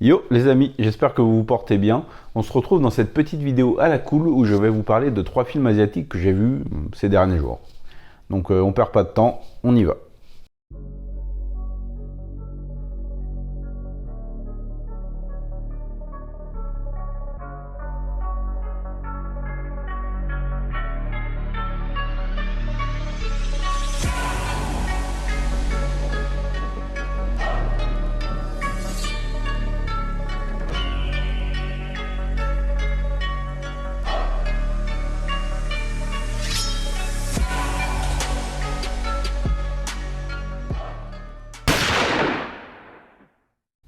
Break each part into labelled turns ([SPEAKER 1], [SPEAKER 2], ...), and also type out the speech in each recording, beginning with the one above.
[SPEAKER 1] Yo les amis, j'espère que vous vous portez bien. On se retrouve dans cette petite vidéo à la cool où je vais vous parler de 3 films asiatiques que j'ai vus ces derniers jours. Donc on perd pas de temps, on y va.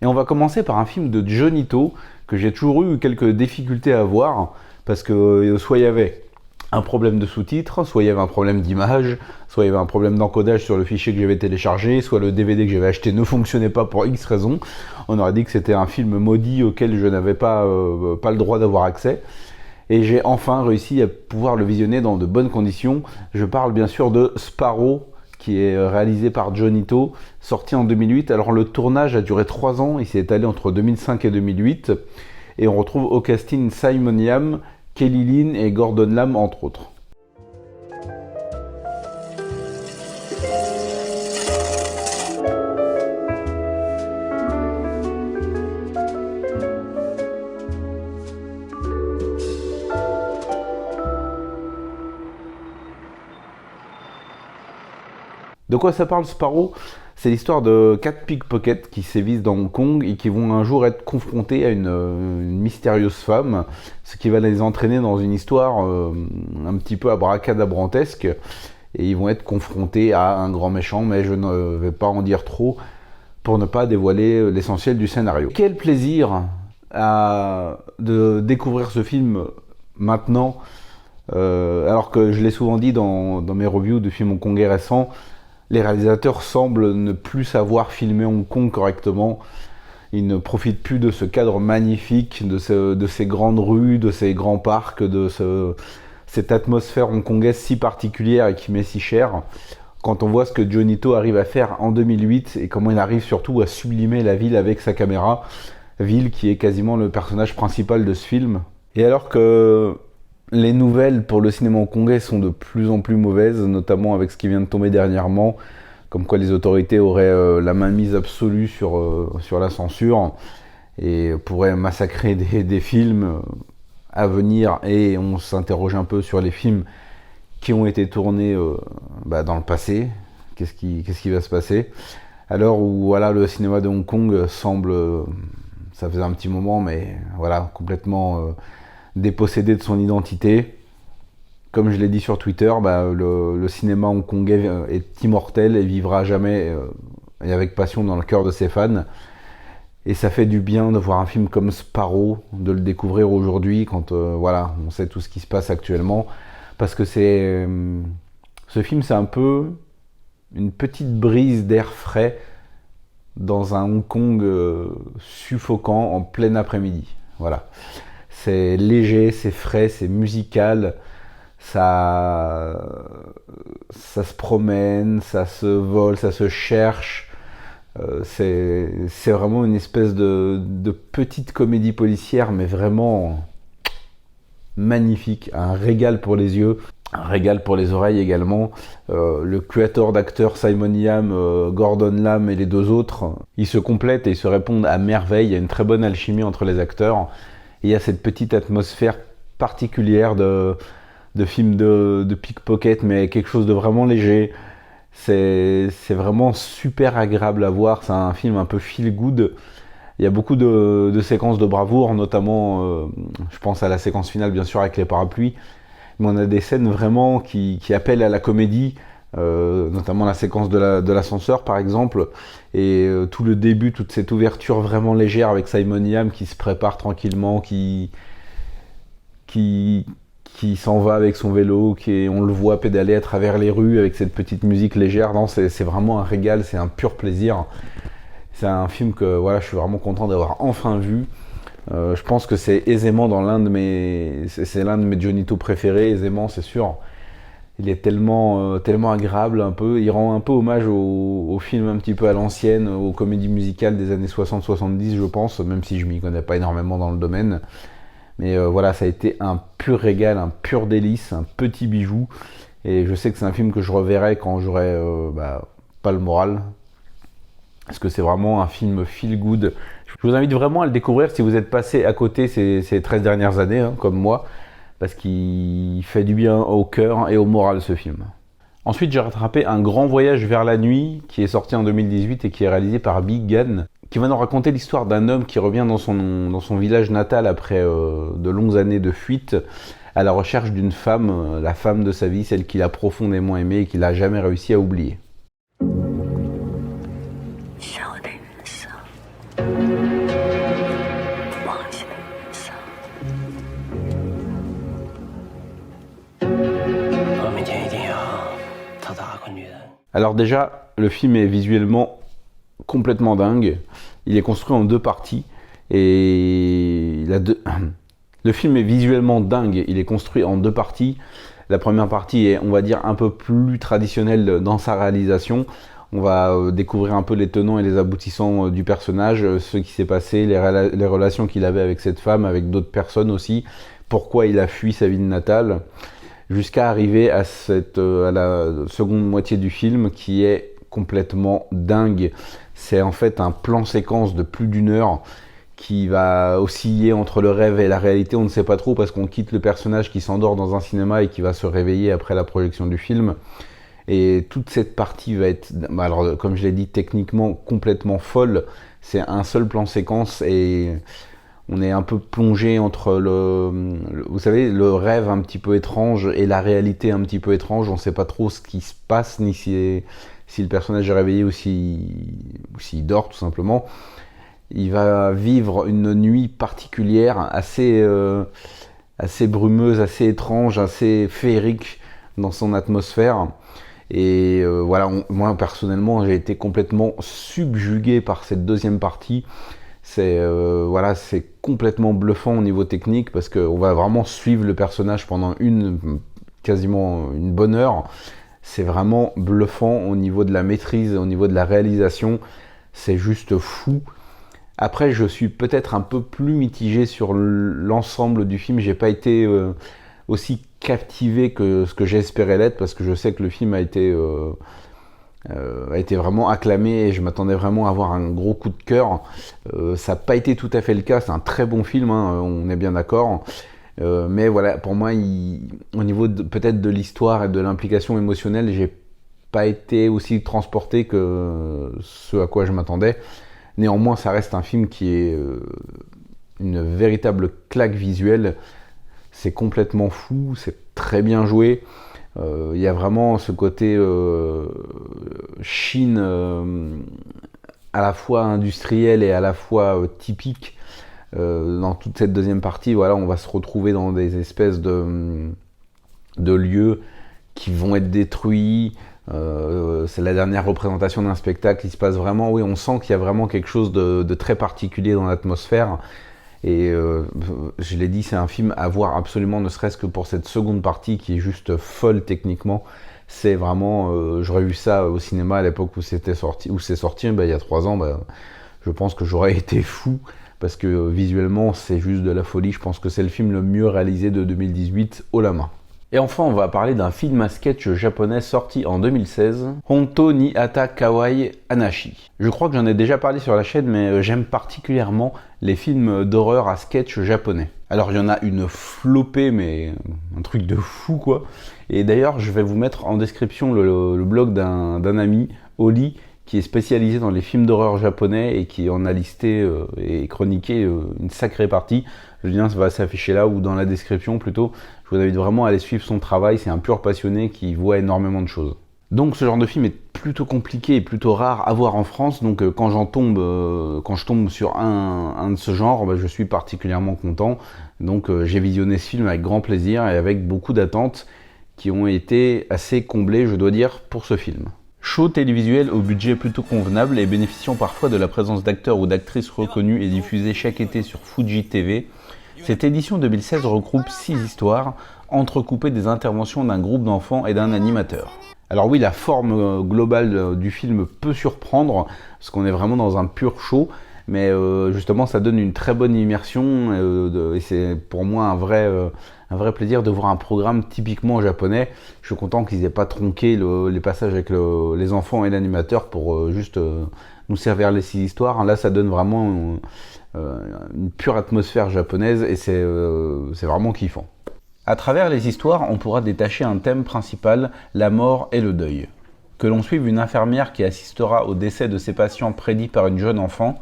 [SPEAKER 1] Et on va commencer par un film de Johnny To que j'ai toujours eu quelques difficultés à voir parce que soit il y avait un problème de sous-titres, soit il y avait un problème d'image, soit il y avait un problème d'encodage sur le fichier que j'avais téléchargé, soit le DVD que j'avais acheté ne fonctionnait pas pour X raisons. On aurait dit que c'était un film maudit auquel je n'avais pas le droit d'avoir accès. Et j'ai enfin réussi à pouvoir le visionner dans de bonnes conditions. Je parle bien sûr de Sparrow, qui est réalisé par Johnny To, sorti en 2008. Alors le tournage a duré 3 ans, il s'est étalé entre 2005 et 2008. Et on retrouve au casting Simon Yam, Kelly Lin et Gordon Lam entre autres. De quoi ça parle Sparrow? C'est l'histoire de 4 pickpockets qui sévissent dans Hong Kong et qui vont un jour être confrontés à une mystérieuse femme, ce qui va les entraîner dans une histoire un petit peu abracadabrantesque. Et ils vont être confrontés à un grand méchant, mais je ne vais pas en dire trop pour ne pas dévoiler l'essentiel du scénario. Quel plaisir de découvrir ce film maintenant, alors que je l'ai souvent dit dans mes reviews de films hongkongais récents. Les réalisateurs semblent ne plus savoir filmer Hong Kong correctement. Ils ne profitent plus de ce cadre magnifique, de ces grandes rues, de ces grands parcs, de cette atmosphère hongkongaise si particulière et qui m'est si chère. Quand on voit ce que Johnny To arrive à faire en 2008 et comment il arrive surtout à sublimer la ville avec sa caméra, ville qui est quasiment le personnage principal de ce film. Et alors que les nouvelles pour le cinéma hongkongais sont de plus en plus mauvaises, notamment avec ce qui vient de tomber dernièrement, comme quoi les autorités auraient la mainmise absolue sur la censure et pourraient massacrer des films à venir. Et on s'interroge un peu sur les films qui ont été tournés dans le passé. Qu'est-ce qui va se passer? À l'heure où voilà, le cinéma de Hong Kong semble, ça faisait un petit moment, mais voilà, complètement dépossédé de son identité. Comme je l'ai dit sur Twitter, le cinéma hongkongais est immortel et vivra à jamais et avec passion dans le cœur de ses fans. Et ça fait du bien de voir un film comme Sparrow, de le découvrir aujourd'hui quand voilà, on sait tout ce qui se passe actuellement. Parce que ce film, c'est un peu une petite brise d'air frais dans un Hong Kong suffocant en plein après-midi. Voilà. C'est léger, c'est frais, c'est musical, ça se promène, ça se vole, ça se cherche. C'est vraiment une espèce de petite comédie policière, mais vraiment magnifique, un régal pour les yeux, un régal pour les oreilles également. Le créateur d'acteurs Simon Yam, Gordon Lam et les 2 autres, ils se complètent et ils se répondent à merveille. Il y a une très bonne alchimie entre les acteurs. Et il y a cette petite atmosphère particulière de film de pickpocket, mais quelque chose de vraiment léger. C'est vraiment super agréable à voir. C'est un film un peu feel good. Il y a beaucoup de séquences de bravoure, notamment, je pense à la séquence finale, bien sûr, avec les parapluies. Mais on a des scènes vraiment qui appellent à la comédie, notamment la séquence de l'ascenseur, par exemple. Et tout le début, toute cette ouverture vraiment légère avec Simon Yam qui se prépare tranquillement, qui s'en va avec son vélo, on le voit pédaler à travers les rues avec cette petite musique légère. Non, c'est vraiment un régal, c'est un pur plaisir. C'est un film que voilà, je suis vraiment content d'avoir enfin vu. Je pense que c'est aisément c'est l'un de mes Johnny To préférés, aisément, c'est sûr. Il est tellement agréable un peu. Il rend un peu hommage au film un petit peu à l'ancienne, aux comédies musicales des années 60-70 je pense, même si je m'y connais pas énormément dans le domaine. Mais voilà, ça a été un pur régal, un pur délice, un petit bijou. Et je sais que c'est un film que je reverrai quand j'aurai pas le moral. Parce que c'est vraiment un film feel good. Je vous invite vraiment à le découvrir si vous êtes passé à côté ces 13 dernières années, hein, comme moi. Parce qu'il fait du bien au cœur et au moral ce film. Ensuite, j'ai rattrapé Un grand voyage vers la nuit, qui est sorti en 2018 et qui est réalisé par Big Gan, qui va nous raconter l'histoire d'un homme qui revient dans son village natal après de longues années de fuite, à la recherche d'une femme, la femme de sa vie, celle qu'il a profondément aimée et qu'il n'a jamais réussi à oublier. Alors déjà, le film est visuellement complètement dingue. Il est construit en deux parties. Et le film est visuellement dingue. Il est construit en deux parties. La première partie est, on va dire, un peu plus traditionnelle dans sa réalisation. On va découvrir un peu les tenants et les aboutissants du personnage, ce qui s'est passé, les relations qu'il avait avec cette femme, avec d'autres personnes aussi, pourquoi il a fui sa ville natale, jusqu'à arriver à la seconde moitié du film qui est complètement dingue. C'est en fait un plan séquence de plus d'une heure qui va osciller entre le rêve et la réalité, on ne sait pas trop parce qu'on quitte le personnage qui s'endort dans un cinéma et qui va se réveiller après la projection du film. Et toute cette partie va être, alors comme je l'ai dit, techniquement complètement folle. C'est un seul plan séquence et on est un peu plongé entre vous savez, le rêve un petit peu étrange et la réalité un petit peu étrange. On ne sait pas trop ce qui se passe, ni si le personnage est réveillé ou s'il dort tout simplement. Il va vivre une nuit particulière, assez brumeuse, assez étrange, assez féerique dans son atmosphère. Et voilà, moi personnellement, j'ai été complètement subjugué par cette deuxième partie. C'est complètement bluffant au niveau technique parce qu'on va vraiment suivre le personnage pendant quasiment une bonne heure. C'est vraiment bluffant au niveau de la maîtrise, au niveau de la réalisation. C'est juste fou. Après, je suis peut-être un peu plus mitigé sur l'ensemble du film. J'ai pas été aussi captivé que ce que j'espérais l'être parce que je sais que le film a été vraiment acclamé et je m'attendais vraiment à avoir un gros coup de cœur. Ça n'a pas été tout à fait le cas. C'est un très bon film, hein, on est bien d'accord. Mais voilà, pour moi, au niveau peut-être de l'histoire et de l'implication émotionnelle, j'ai pas été aussi transporté que ce à quoi je m'attendais. Néanmoins, ça reste un film qui est une véritable claque visuelle. C'est complètement fou, c'est très bien joué. Il y a vraiment ce côté Chine à la fois industriel et à la fois typique. Dans toute cette deuxième partie, voilà, on va se retrouver dans des espèces de lieux qui vont être détruits. C'est la dernière représentation d'un spectacle. Il se passe vraiment, oui, on sent qu'il y a vraiment quelque chose de très particulier dans l'atmosphère. Et je l'ai dit, c'est un film à voir absolument, ne serait-ce que pour cette seconde partie qui est juste folle techniquement. C'est vraiment, j'aurais vu ça au cinéma à l'époque où c'est sorti, il y a 3 ans. Je pense que j'aurais été fou parce que visuellement c'est juste de la folie. Je pense que c'est le film le mieux réalisé de 2018 haut la main. Et enfin, on va parler d'un film à sketch japonais sorti en 2016, Honto ni Hata Kawaii Anashi. Je crois que j'en ai déjà parlé sur la chaîne, mais j'aime particulièrement les films d'horreur à sketch japonais. Alors il y en a une flopée, mais un truc de fou quoi. Et d'ailleurs, je vais vous mettre en description le blog d'un ami, Oli, qui est spécialisé dans les films d'horreur japonais et qui en a listé et chroniqué une sacrée partie. Le lien va s'afficher là ou dans la description plutôt. Je vous invite vraiment à aller suivre son travail, c'est un pur passionné qui voit énormément de choses. Donc ce genre de film est plutôt compliqué et plutôt rare à voir en France, donc quand je tombe sur un de ce genre, je suis particulièrement content. Donc j'ai visionné ce film avec grand plaisir et avec beaucoup d'attentes qui ont été assez comblées, je dois dire, pour ce film. Show télévisuel au budget plutôt convenable et bénéficiant parfois de la présence d'acteurs ou d'actrices reconnus et diffusé chaque été sur Fuji TV, cette édition 2016 regroupe 6 histoires entrecoupées des interventions d'un groupe d'enfants et d'un animateur. Alors oui, la forme globale du film peut surprendre, parce qu'on est vraiment dans un pur show, mais justement ça donne une très bonne immersion, et c'est pour moi un vrai plaisir de voir un programme typiquement japonais. Je suis content qu'ils n'aient pas tronqué les passages avec les enfants et l'animateur pour juste nous servir les 6 histoires. Là ça donne vraiment une pure atmosphère japonaise, et c'est vraiment kiffant. À travers les histoires, on pourra détacher un thème principal, la mort et le deuil. Que l'on suive une infirmière qui assistera au décès de ses patients prédits par une jeune enfant,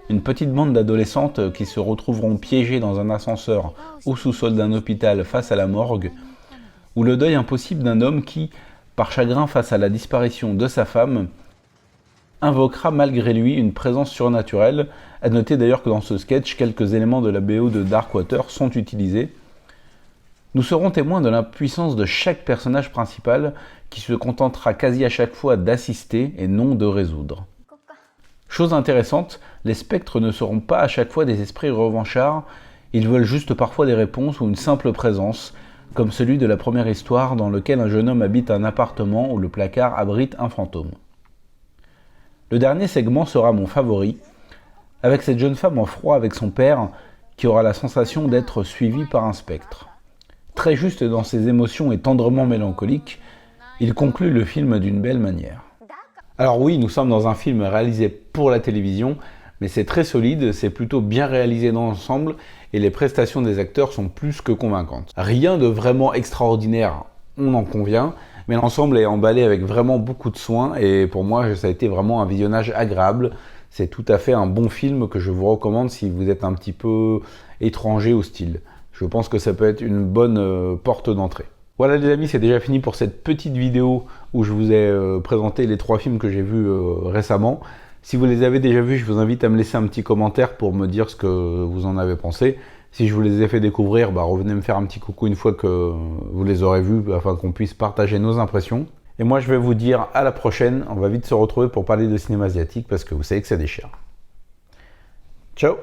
[SPEAKER 1] une petite bande d'adolescentes qui se retrouveront piégées dans un ascenseur au sous-sol d'un hôpital face à la morgue, ou le deuil impossible d'un homme qui, par chagrin face à la disparition de sa femme, invoquera malgré lui une présence surnaturelle. À noter d'ailleurs que dans ce sketch, quelques éléments de la BO de Darkwater sont utilisés. Nous serons témoins de l'impuissance de chaque personnage principal qui se contentera quasi à chaque fois d'assister et non de résoudre. Chose intéressante, les spectres ne seront pas à chaque fois des esprits revanchards, ils veulent juste parfois des réponses ou une simple présence, comme celui de la première histoire dans lequel un jeune homme habite un appartement où le placard abrite un fantôme. Le dernier segment sera mon favori, avec cette jeune femme en froid avec son père qui aura la sensation d'être suivie par un spectre. Très juste dans ses émotions et tendrement mélancolique, il conclut le film d'une belle manière. Alors oui, nous sommes dans un film réalisé pour la télévision, mais c'est très solide, c'est plutôt bien réalisé dans l'ensemble, et les prestations des acteurs sont plus que convaincantes. Rien de vraiment extraordinaire, on en convient, mais l'ensemble est emballé avec vraiment beaucoup de soin, et pour moi ça a été vraiment un visionnage agréable. C'est tout à fait un bon film que je vous recommande si vous êtes un petit peu étranger au style. Je pense que ça peut être une bonne porte d'entrée. Voilà les amis, c'est déjà fini pour cette petite vidéo où je vous ai présenté les 3 films que j'ai vus récemment. Si vous les avez déjà vus, je vous invite à me laisser un petit commentaire pour me dire ce que vous en avez pensé. Si je vous les ai fait découvrir, revenez me faire un petit coucou une fois que vous les aurez vus, afin qu'on puisse partager nos impressions. Et moi je vais vous dire à la prochaine, on va vite se retrouver pour parler de cinéma asiatique parce que vous savez que ça déchire. Ciao!